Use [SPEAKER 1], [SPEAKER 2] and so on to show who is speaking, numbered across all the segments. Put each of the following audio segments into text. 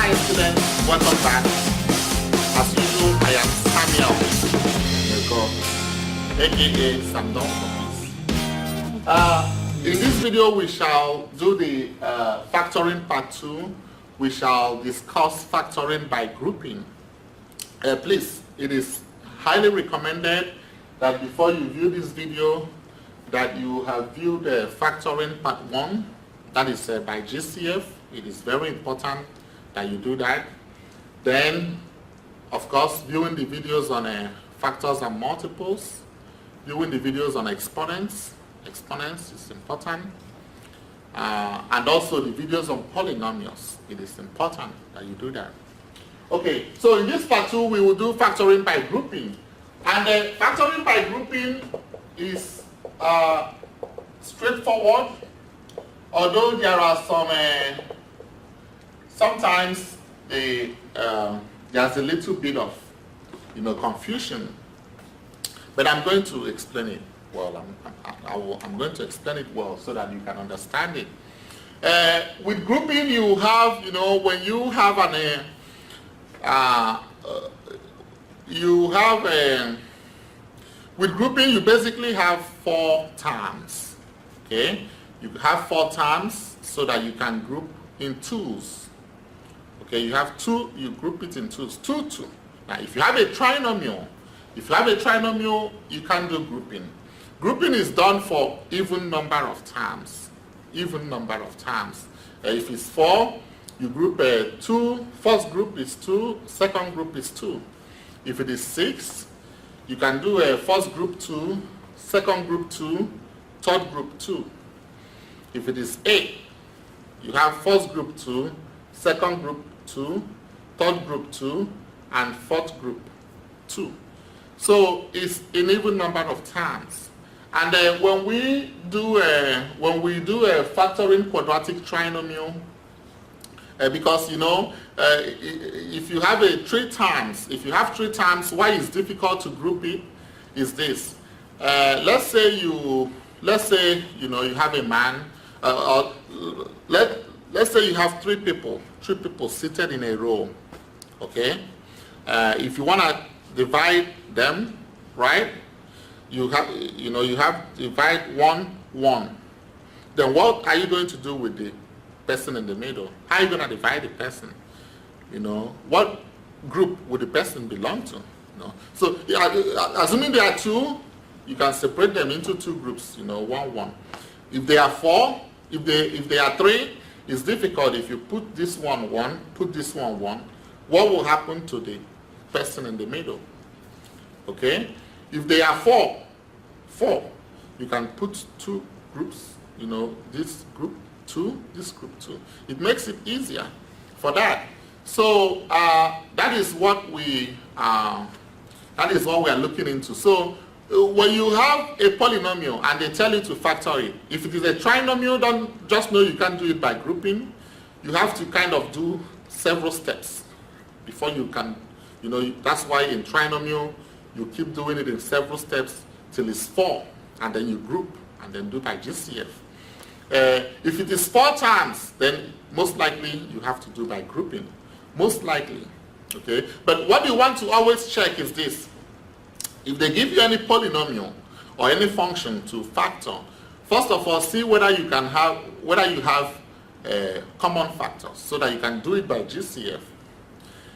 [SPEAKER 1] Hi students, welcome back. As usual, I am Samuel, aka Samdon. In this video, we shall do the factoring part 2. We shall discuss factoring by grouping. Please, it is highly recommended that before you view this video, that you have viewed factoring part 1, that is by GCF. It is very important that you do that. Then, of course, viewing the videos on factors and multiples, viewing the videos on exponents is important, and also the videos on polynomials. It is important that you do that. Okay, so in this part 2, we will do factoring by grouping. And factoring by grouping is straightforward, although there are some sometimes there's a little bit of confusion, but I'm going to explain it well. I'm going to explain it well so that you can understand it. With grouping, you have when you have with grouping, you basically have 4 terms. Okay, you have 4 terms so that you can group in twos. Okay, you have 2, you group it in twos, 2, 2. Now, if you have a trinomial, you can do grouping. Grouping is done for even number of terms. Even number of terms. If it's 4, you group 2. First group is 2. Second group is 2. If it is 6, you can do a first group 2, second group 2, third group 2. If it is 8, you have first group 2, second group 2, third group 2, and fourth group 2. So it's an even number of terms. And when we do a factoring quadratic trinomial, because if you have 3 terms, why it's difficult to group it is this. Let's say you have a man, let's say you have 3 people seated in a row. Okay, if you want to divide them, right? You have divide 1, 1. Then what are you going to do with the person in the middle? How are you going to divide the person? What group would the person belong to? So assuming there are 2, you can separate them into 2 groups. 1, 1. If they are 4, if they are 3, it's difficult. If you put this one 1, put this one 1, what will happen to the person in the middle? Okay. If they are 4, you can put 2 groups. This group 2, this group 2. It makes it easier for that. So that is what we are looking into. So when you have a polynomial and they tell you to factor it, if it is a trinomial, don't just know you can't do it by grouping. You have to kind of do several steps before you can. That's why in trinomial you keep doing it in several steps till it's 4, and then you group and then do by GCF. If it is 4 terms, then most likely you have to do by grouping. Most likely. Okay? But what you want to always check is this. If they give you any polynomial or any function to factor, first of all, see whether you have common factors so that you can do it by GCF.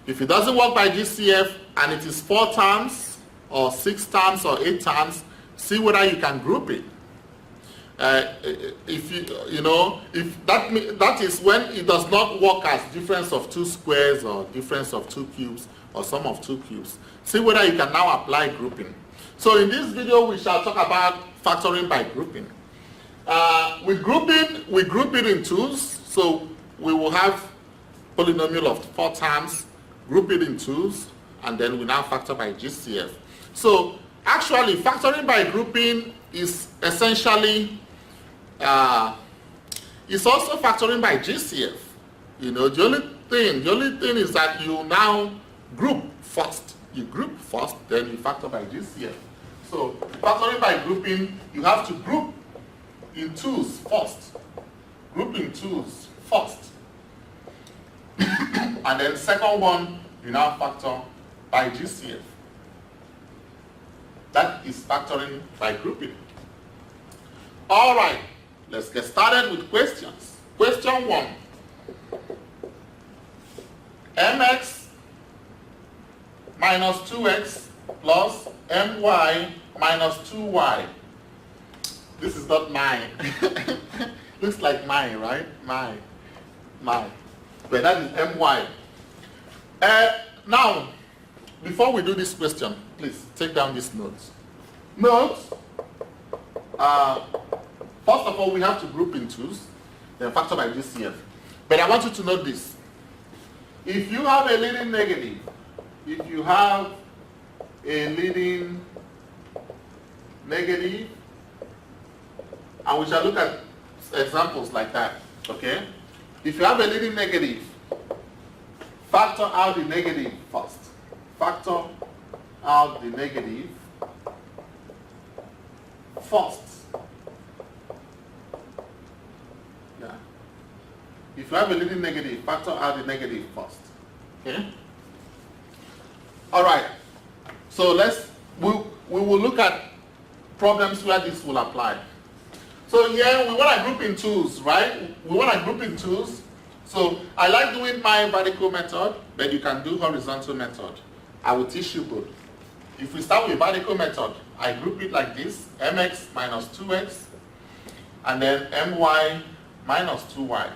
[SPEAKER 1] If it doesn't work by GCF and it is 4 terms or 6 terms or 8 terms, see whether you can group it. If that is when it does not work as difference of 2 squares or difference of 2 cubes or sum of 2 cubes. See whether you can now apply grouping. So in this video, we shall talk about factoring by grouping. With grouping, we group it in twos. So we will have polynomial of 4 terms, group it in twos, and then we now factor by GCF. So actually, factoring by grouping is essentially it's also factoring by GCF. The only thing is that you now group first. You group first, then you factor by GCF. So factoring by grouping, you have to group in twos first. Group in twos first. And then second one, you now factor by GCF. That is factoring by grouping. All right, let's get started with questions. Question 1. mx minus 2x plus my minus 2y. This is not mine. Looks like mine, right? Mine. But that is my. Now, before we do this question, please take down these notes. Notes. First of all, we have to group in twos, then factor by GCF. But I want you to note this. If you have a leading negative, and we shall look at examples like that, okay? If you have a leading negative, factor out the negative first. Factor out the negative first. Yeah. If you have a leading negative, factor out the negative first. Okay? All right. So we will look at problems where this will apply. So here we want to group in twos, right? We want to group in twos. So I like doing my vertical method, but you can do horizontal method. I will teach you both. If we start with vertical method, I group it like this: mx minus 2x, and then my minus 2y.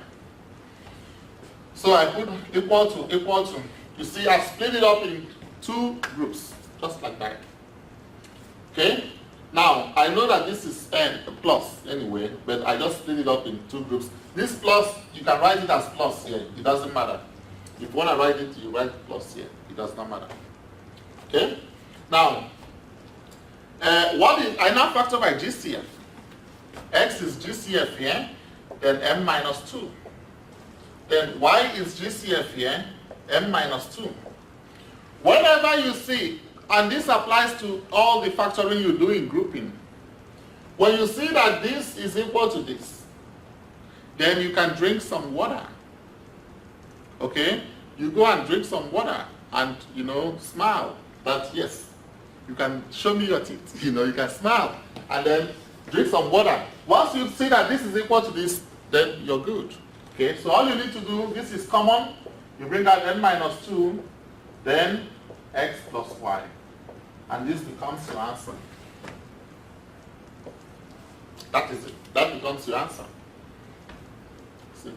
[SPEAKER 1] So I put equal to. You see, I split it up in two groups, just like that. Okay? Now, I know that this is n plus anyway, but I just split it up in two groups. This plus, you can write it as plus here. It doesn't matter. If you want to write it, you write plus here. It does not matter. Okay? Now, I now factor by GCF. X is GCF here, then m minus 2. Then y is GCF here, m minus 2. Whenever you see, and this applies to all the factoring you do in grouping, when you see that this is equal to this, then you can drink some water. Okay? You go and drink some water and, smile. That, yes, you can show me your teeth. You can smile. And then drink some water. Once you see that this is equal to this, then you're good. Okay? So all you need to do, this is common. You bring out n minus 2, then x plus y. And this becomes your answer. That is it. That becomes your answer. See?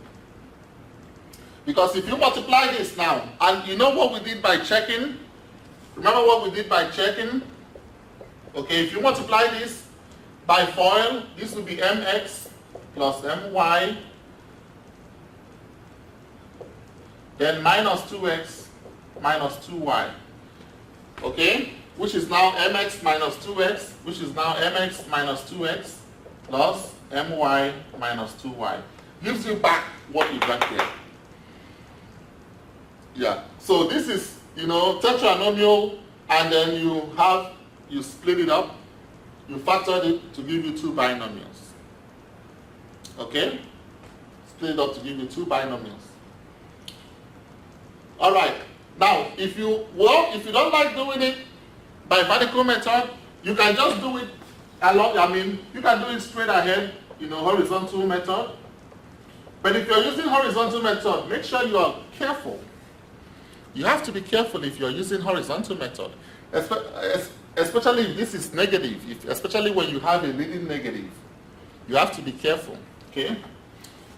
[SPEAKER 1] Because if you multiply this now, and you know what we did by checking? Remember what we did by checking? Okay, if you multiply this by FOIL, this will be mx plus my, then minus 2x minus 2y. Okay? Which is now mx minus 2x, which is now mx minus 2x plus my minus 2y. Gives you back what you got there. Yeah. So this is, tetranomial, and then you split it up, you factored it to give you two binomials. Okay? Split it up to give you two binomials. All right. Now, if you don't like doing it by vertical method, you can just do it you can do it straight ahead, horizontal method. But if you're using horizontal method, make sure you are careful. You have to be careful if you're using horizontal method, especially if this is negative, especially when you have a leading negative. You have to be careful, okay?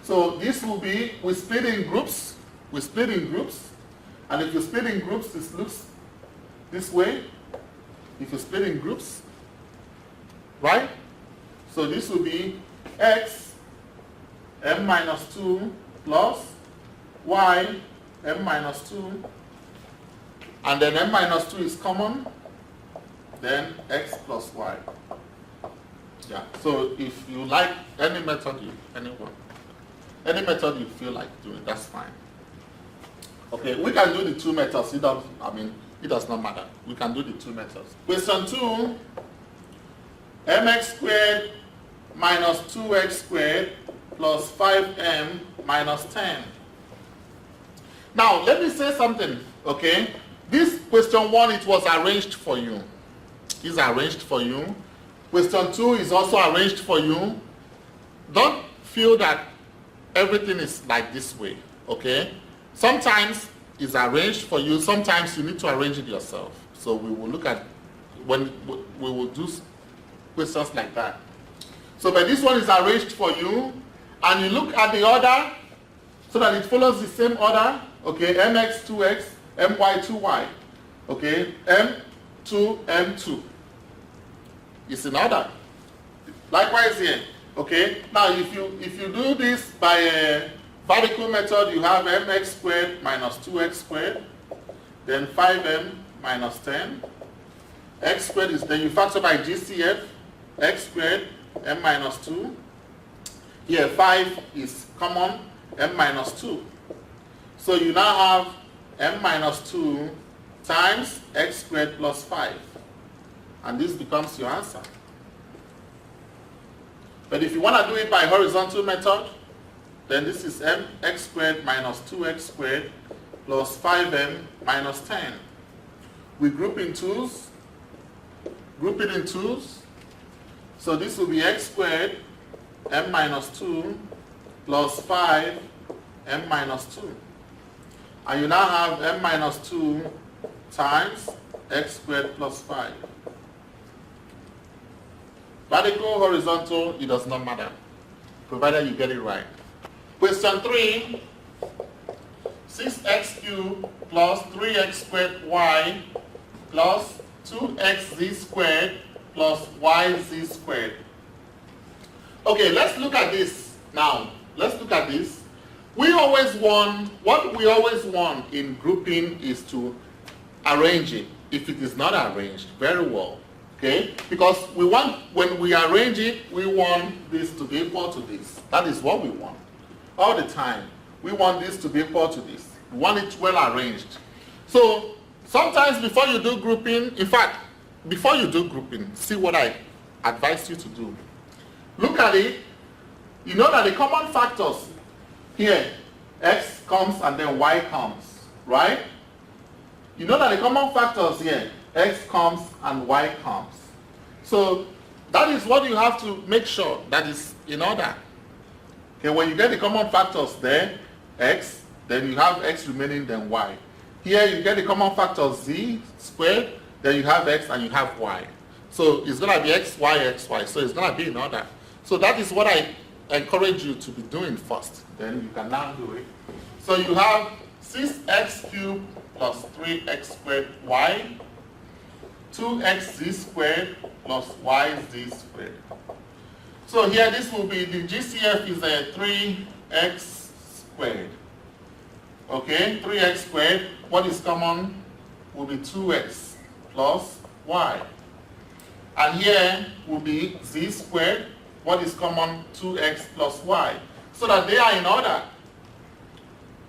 [SPEAKER 1] So this will be, we split in groups, and if you split in groups, this looks this way. If you split in groups, right? So this will be x m minus 2 plus y m minus 2, and then m minus 2 is common, then x plus y. Yeah. So if you like any method any method you feel like doing, that's fine. Okay, we can do the two methods. It does not matter. We can do the two methods. Question 2, mx squared minus 2x squared plus 5m minus 10. Now, let me say something, okay? This question 1, it was arranged for you. It's arranged for you. Question 2 is also arranged for you. Don't feel that everything is like this way, okay? Sometimes it's arranged for you. Sometimes you need to arrange it yourself. So we will look at when we will do questions like that. So, but this one is arranged for you, and you look at the order so that it follows the same order. Okay, mx 2x, my 2y. Okay, m2 m2. It's in order. Likewise here. Okay. Now, if you do this by a vertical method, you have mx squared minus 2x squared, then 5m minus 10. X squared is, then you factor by GCF, x squared, m minus 2. Here 5 is common, m minus 2. So you now have m minus 2 times x squared plus 5. And this becomes your answer. But if you want to do it by horizontal method, then this is mx squared minus 2x squared plus 5m minus 10. We group in twos. Group it in twos. So this will be x squared m minus 2 plus 5 m minus 2. And you now have m minus 2 times x squared plus 5. Vertical, horizontal, it does not matter, provided you get it right. Question 3, 6x cubed plus 3x squared y plus 2xz squared plus yz squared. Okay, let's look at this now. Let's look at this. What we always want in grouping is to arrange it. If it is not arranged, very well. Okay? Because we want, when we arrange it, we want this to be equal to this. That is what we want. All the time. We want this to be equal to this. We want it well arranged. So, sometimes before you do grouping, in fact, before you do grouping, see what I advise you to do. Look at it. You know that the common factors here, x comes and then y comes, right? You know that the common factors here, x comes and y comes. So that is what you have to make sure that is in order. Okay, when you get the common factors there, x, then you have x remaining, then y. Here you get the common factor z squared, then you have x and you have y. So it's going to be x, y, x, y. So it's going to be in order. So that is what I encourage you to be doing first. Then you can now do it. So you have 6x cubed plus 3x squared y, 2xz squared plus yz squared. So here this will be, the GCF is a 3x squared. Okay, 3x squared, what is common will be 2x plus y. And here will be z squared, what is common 2x plus y. So that they are in order.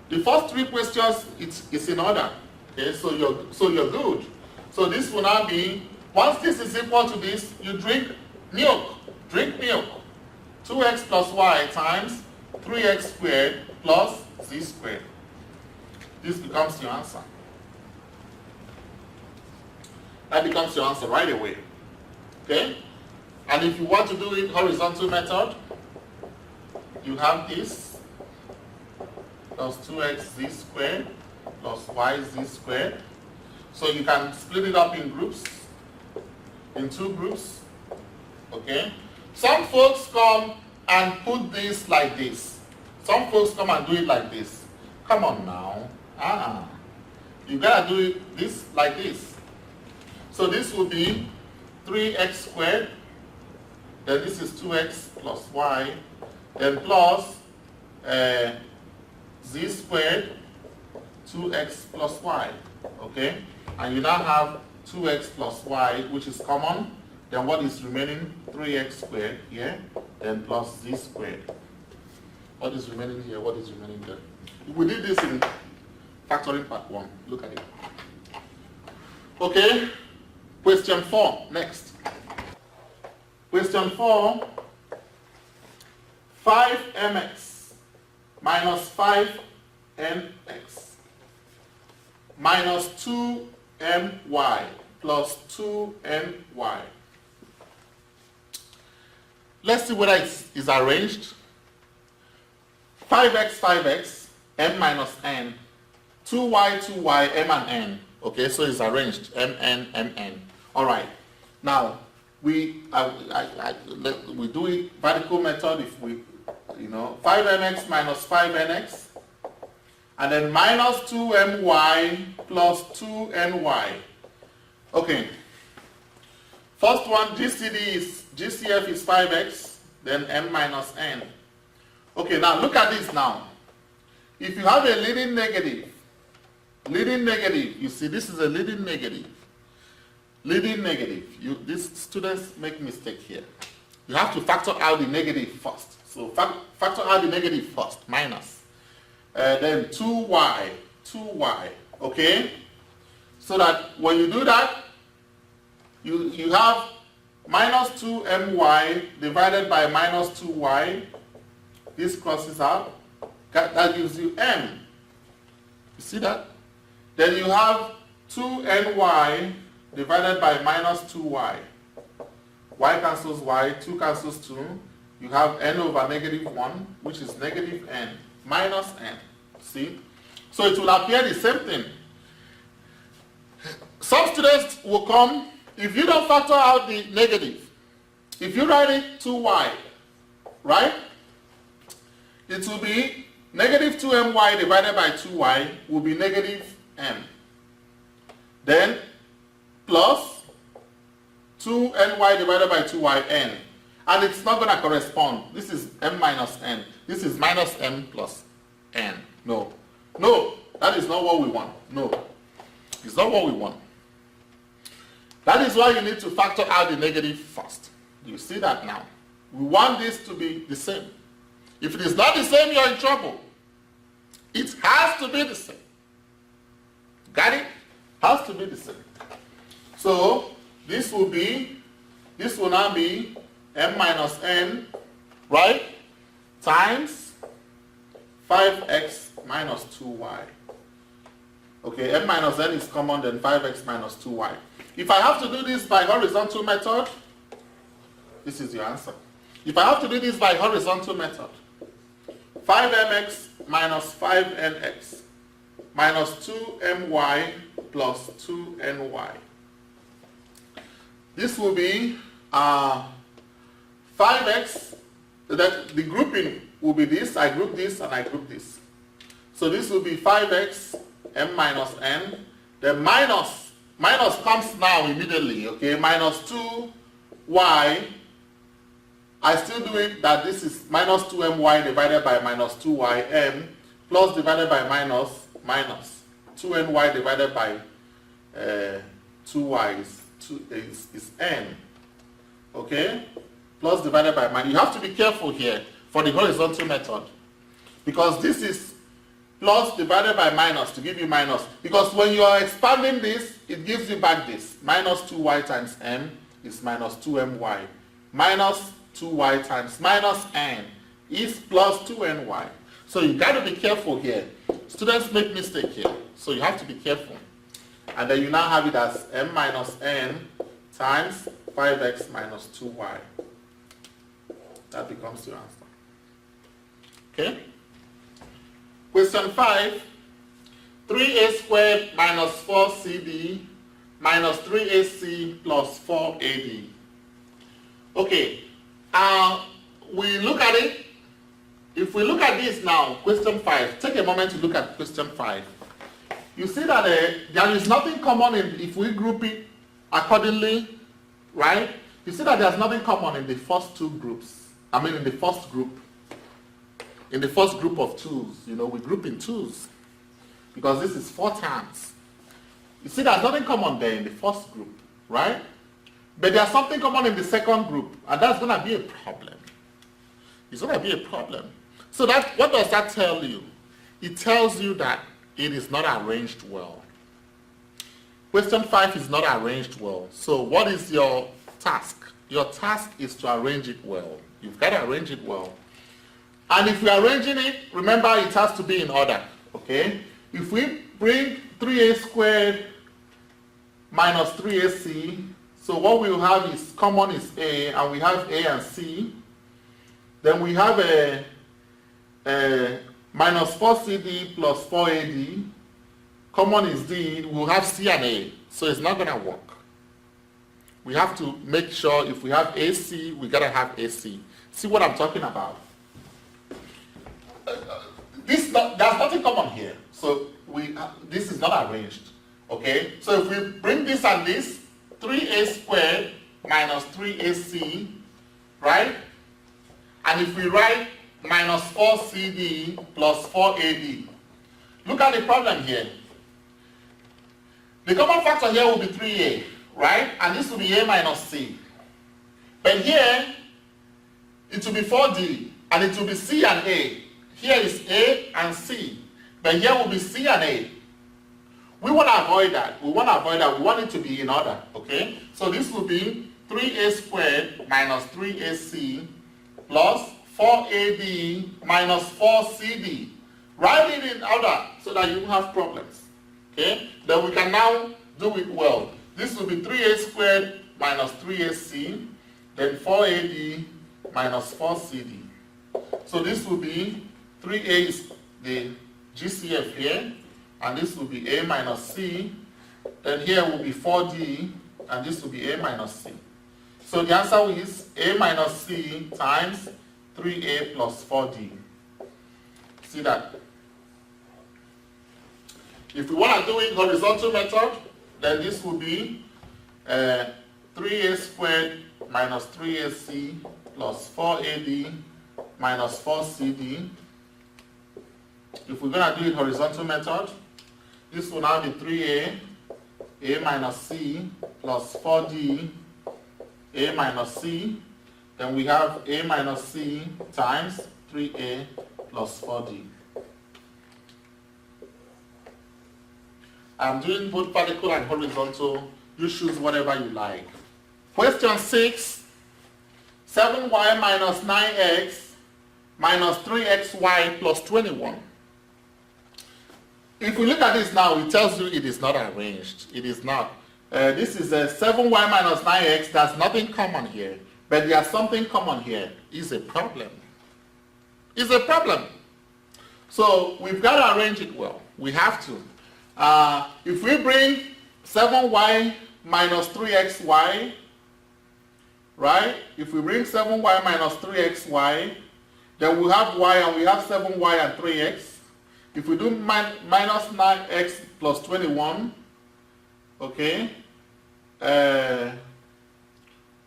[SPEAKER 1] The first three questions, it's in order. Okay, so you're good. So this will now be, once this is equal to this, you drink milk. Drink milk. 2x plus y times 3x squared plus z squared. This becomes your answer. That becomes your answer right away. Okay? And if you want to do it horizontal method, you have this plus 2xz squared plus yz squared. So you can split it up in groups, in two groups. Okay? Some folks come and put this like this. Some folks come and do it like this. Come on now. You gotta do it this like this. So this will be 3x squared. Then this is 2x plus y. Then plus z squared 2x plus y. Okay? And you now have 2x plus y, which is common. Then what is remaining? 3x squared here, then plus z squared. What is remaining here? What is remaining there? We did this in factoring part 1. Look at it. Okay? Question 4, next. Question 4, 5mx minus 5nx minus 2my plus 2ny. Let's see whether it's arranged. 5x, 5x, m minus n. 2y, 2y, m and n. Okay, so it's arranged, mn, mn. All right. Now, we do it vertical method if we, 5mx minus 5nx. And then minus 2my plus 2ny. Okay. First one, GCF is 5x, then m minus n. Okay, now look at this now. If you have a leading negative, you see this is a leading negative. These students make mistake here. You have to factor out the negative first. So factor out the negative first, minus. Then 2y, okay? So that when you do that, you have minus 2my divided by minus 2y. This crosses out. That gives you m. You see that? Then you have 2ny divided by minus 2y. Y cancels y, 2 cancels 2. You have n over negative 1, which is negative n, minus n. See? So it will appear the same thing. Some students will come, if you don't factor out the negative, if you write it 2y, right? It will be negative 2my divided by 2y will be negative m. Then plus 2ny divided by 2y n. And it's not going to correspond. This is m minus n. This is minus m plus n. No. No, that is not what we want. No, it's not what we want. That is why you need to factor out the negative first. You see that now? We want this to be the same. If it is not the same, you're in trouble. It has to be the same. Got it? Has to be the same. So this will now be m minus n, right? Times 5x minus 2y. Okay, m minus n is common, then 5x minus 2y. If I have to do this by horizontal method, this is your answer. If I have to do this by horizontal method, 5mx minus 5nx minus 2my plus 2ny. This will be 5x, that the grouping will be this, I group this and I group this. So this will be 5x m minus n, the minus comes now immediately, okay, minus 2y, I still do it that this is minus 2my divided by minus 2y m plus divided by minus 2ny divided by 2y is n, okay, plus divided by minus. You have to be careful here for the horizontal method because this is plus divided by minus to give you minus, because when you are expanding this, it gives you back this. Minus 2y times m is minus 2my. Minus 2y times minus n is plus 2ny. So you got to be careful here. Students make mistake here, so you have to be careful. And then you now have it as m minus n times 5x minus 2y. That becomes your answer. Okay? Question 5, 3a squared minus 4cb minus 3ac plus 4ad. Okay, we look at it. If we look at this now, question 5, take a moment to look at question 5. You see that there is nothing common if we group it accordingly, right? You see that there's nothing common in the first two groups. I mean in the first group. In the first group of twos, we group in twos because this is 4 terms. You see there's nothing common there in the first group, right? But there's something common in the second group, and that's going to be a problem. It's going to be a problem. So what does that tell you? It tells you that it is not arranged well. Question 5 is not arranged well. So what is your task? Your task is to arrange it well. You've got to arrange it well. And if we're arranging it, remember it has to be in order, okay? If we bring 3a squared minus 3ac. So what we will have is common is a, and we have a and c. Then we have a minus 4cd plus 4ad. Common is d. We'll have c and a. So it's not going to work. We have to make sure if we have AC, we got to have AC. See what I'm talking about? There's nothing common here. So this is not arranged. Okay? So if we bring this and this, 3a squared minus 3ac, right? And if we write minus 4cd plus 4ad, look at the problem here. The common factor here will be 3a. Right? And this will be a minus c. But here, it will be 4d, and it will be c and a. Here is a and c. But here will be c and a. We want to avoid that. We want to avoid that. We want it to be in order. Okay? So this will be 3a squared minus 3ac plus 4ad minus 4cd. Write it in order so that you don't have problems. Okay? Then we can now do it well. This will be 3a squared minus 3ac, then 4ad minus 4cd. So this will be 3a is the GCF here, and this will be a minus c. Then here will be 4d, and this will be a minus c. So the answer is a minus c times 3a plus 4d. See that? If we want to do it horizontal method, then this will be 3a squared minus 3ac plus 4ad minus 4cd. If we're going to do it horizontal method, this will now be 3a, a minus c plus 4d, a minus c. Then we have a minus c times 3a plus 4d. I'm doing both vertical and horizontal. You choose whatever you like. Question 6. 7y minus 9x minus 3xy plus 21. If we look at this now, it tells you it is not arranged. It is not. This is a 7y minus 9x. There's nothing common here. But there's something common here. It's a problem. It's a problem. So we've got to arrange it well. We have to. If we bring 7y minus 3xy, right? If we bring 7y minus 3xy, then we have y and we have 7y and 3x. If we do minus 9x plus 21, okay,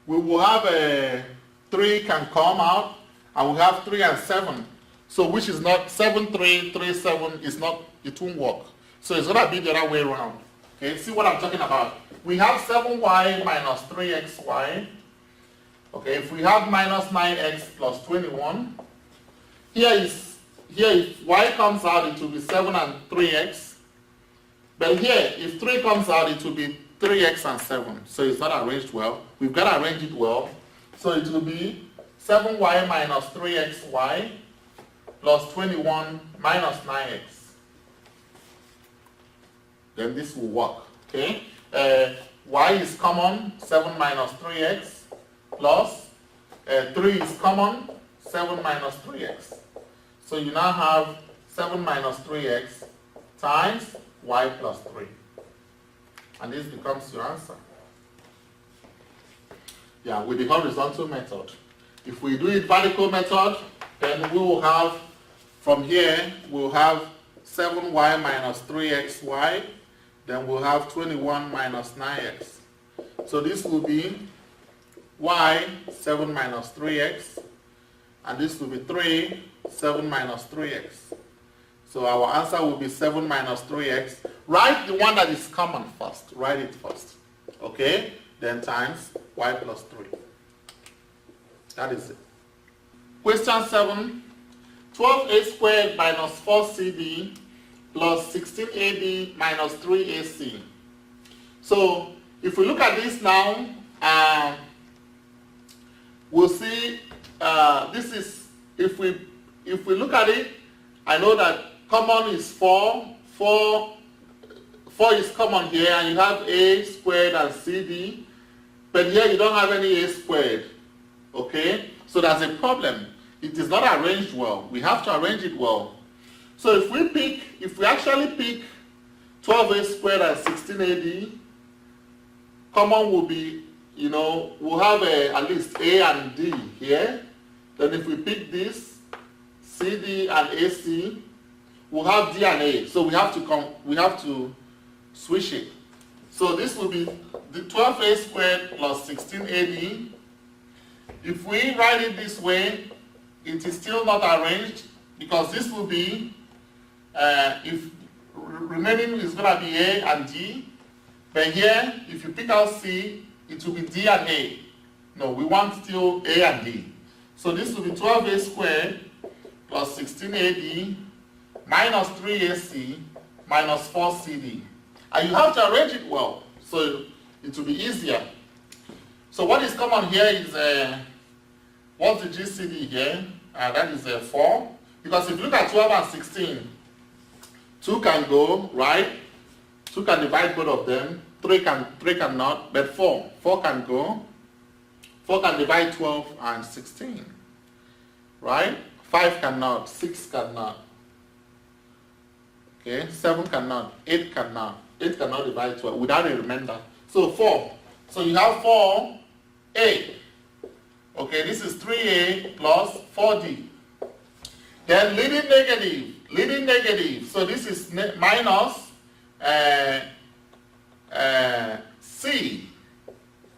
[SPEAKER 1] we will have a 3 can come out, and we have 3 and 7. So which is not 7, 3, 3, 7 is not, it won't work. So it's going to be the other way around. Okay, see what I'm talking about? We have 7y minus 3xy. Okay, if we have minus 9x plus 21, here if y comes out, it will be 7 and 3x. But here, if 3 comes out, it will be 3x and 7. So it's not arranged well. We've got to arrange it well. So it will be 7y minus 3xy plus 21 minus 9x. Then this will work. Okay? Y is common, 7 minus 3x, plus 3 is common, 7 minus 3x. So you now have 7 minus 3x times y plus 3. And this becomes your answer. Yeah, with the horizontal method. If we do it vertical method, then we will have, from here, we'll have 7y minus 3xy, then we'll have 21 minus 9x. So this will be y, 7 minus 3x, and this will be 3, 7 minus 3x. So our answer will be 7 minus 3x. Write the one that is common first. Write it first. Okay? Then times y plus 3. That is it. Question 7. 12a squared minus 4cd plus 16ab minus 3ac. So if we look at this now, we'll see this is, if we look at it, I know that common is 4 4 is common here, and you have a squared and cd, but here you don't have any a squared, okay? So that's a problem. It is not arranged well. We have to arrange it well. So if we actually pick 12a squared and 16ad, common will be, we'll have at least a and d here. Then if we pick this, cd and ac, we'll have d and a. So we have to switch it. So this will be the 12a squared plus 16ad. If we write it this way, it is still not arranged because this will be, if remaining is going to be a and d, but here, if you pick out c, it will be d and a. No, we want still a and d. So this will be 12a squared plus 16ad minus 3ac minus 4cd. And you have to arrange it well, so it will be easier. So what is common here is, what's the GCD here? That is 4. Because if you look at 12 and 16, 2 can go, right? 2 can divide both of them. 3 cannot, but 4 can go. 4 can divide 12 and 16, right? 5 cannot, 6 cannot. Okay, 7 cannot, 8 cannot. 8 cannot divide 12 without a remainder. So 4. So you have 4a. Okay, this is 3a plus 4d. Then leading negative. So this is minus c.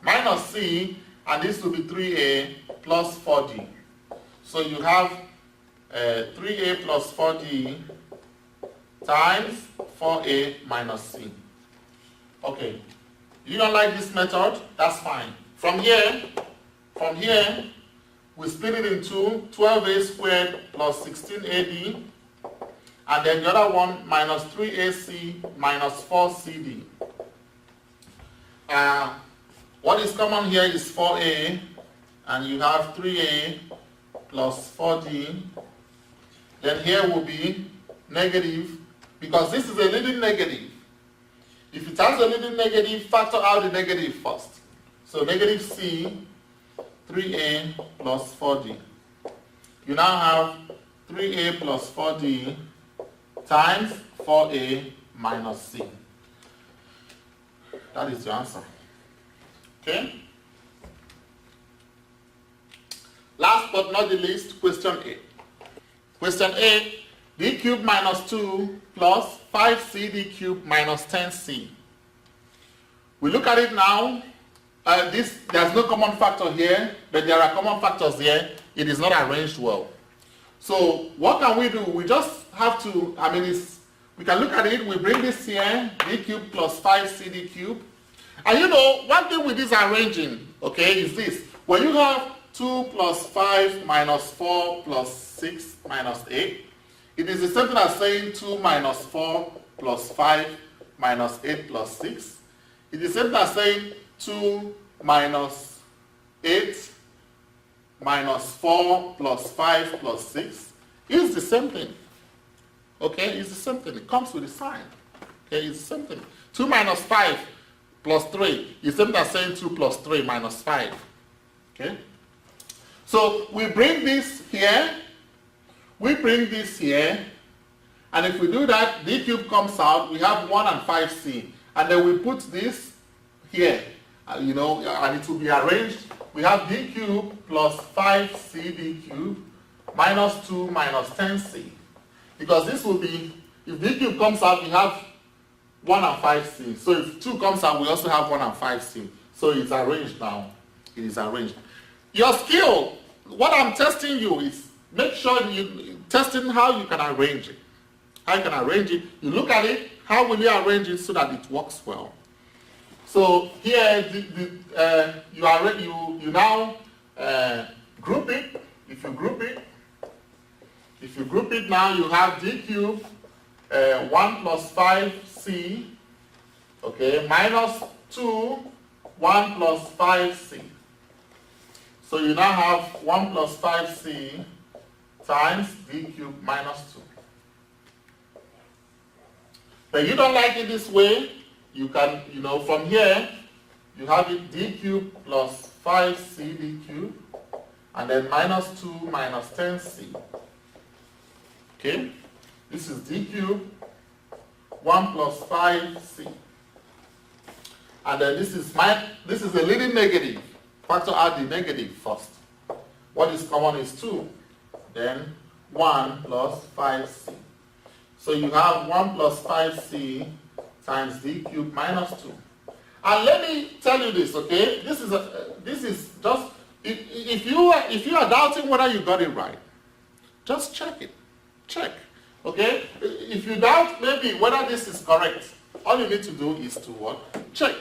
[SPEAKER 1] Minus c, and this will be 3a plus 4d. So you have 3a plus 4d times 4a minus c. Okay, you don't like this method? That's fine. From here, we split it into 12a squared plus 16ad, and then the other one minus 3ac minus 4cd. What is common here is 4a, and you have 3a plus 4d. Then here will be negative, because this is a leading negative. If it has a leading negative, factor out the negative first. So negative c, 3a plus 4d. You now have 3a plus 4d times 4a minus c. That is your answer. Okay? Last but not the least, question A. Question A, d cubed minus 2 plus 5cd cubed minus 10c. We look at it now. There's no common factor here, but there are common factors here. It is not arranged well. So what can we do? We just have to, we can look at it. We bring this here, d cubed plus 5cd cubed. And one thing with this arranging, okay, is this. When you have 2 plus 5 minus 4 plus 6 minus 8, it is the same thing as saying 2 minus 4 plus 5 minus 8 plus 6. It is the same thing as saying 2 minus 8 minus 4 plus 5 plus 6. It's the same thing. Okay, it's the same thing. It comes with a sign. Okay, it's the same thing. 2 minus 5 plus 3 is the same as saying 2 plus 3 minus 5. Okay? So we bring this here. We bring this here. And if we do that, d cubed comes out. We have 1 and 5c. And then we put this here. And it will be arranged. We have d cubed plus 5cd cubed minus 2 minus 10c. Because this will be, if d cubed comes out, we have 1 and 5c. So if 2 comes out, we also have 1 and 5c. So it's arranged now. It is arranged. Your skill, what I'm testing you is make sure you testing how you can arrange it. How you can arrange it. You look at it, how will you arrange it so that it works well? So here you now group it. If you group it now, you have d cubed 1 plus 5c, okay, minus 2, 1 plus 5c. So you now have 1 plus 5c times d cubed minus 2. But you don't like it this way, you can, from here, you have it d cubed plus 5c d cubed, and then minus 2 minus 10c. Okay? This is d cubed, 1 plus 5c. And then this is a leading negative. Factor out the negative first. What is common is 2. Then 1 plus 5c. So you have 1 plus 5c times d cubed minus 2. And let me tell you this, okay? This is just, if you are doubting whether you got it right, just check it. Check, okay? If you doubt maybe whether this is correct, all you need to do is to what? Check.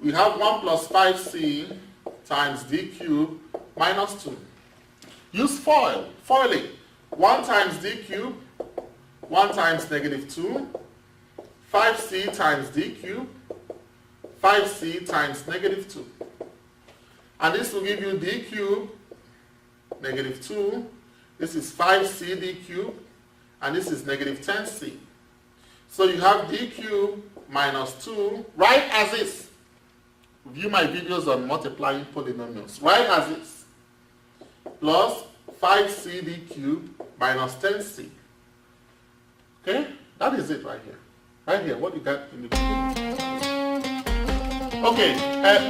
[SPEAKER 1] We have 1 plus 5c times d cubed minus 2. Use foiling. 1 times d cubed, 1 times negative 2, 5c times d cubed, 5c times negative 2. And this will give you d cubed, negative 2. This is 5c d cubed, and this is negative 10c. So you have d cubed minus 2, right as is. View my videos on multiplying polynomials. Right as is. Plus 5c d cubed minus 10c. Okay? That is it right here. Right here, what you got in the beginning. Okay,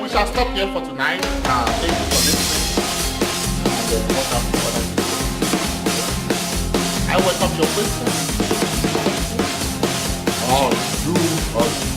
[SPEAKER 1] we shall stop here for tonight. Thank you for listening. And welcome to other videos. I welcome your questions. Oh, you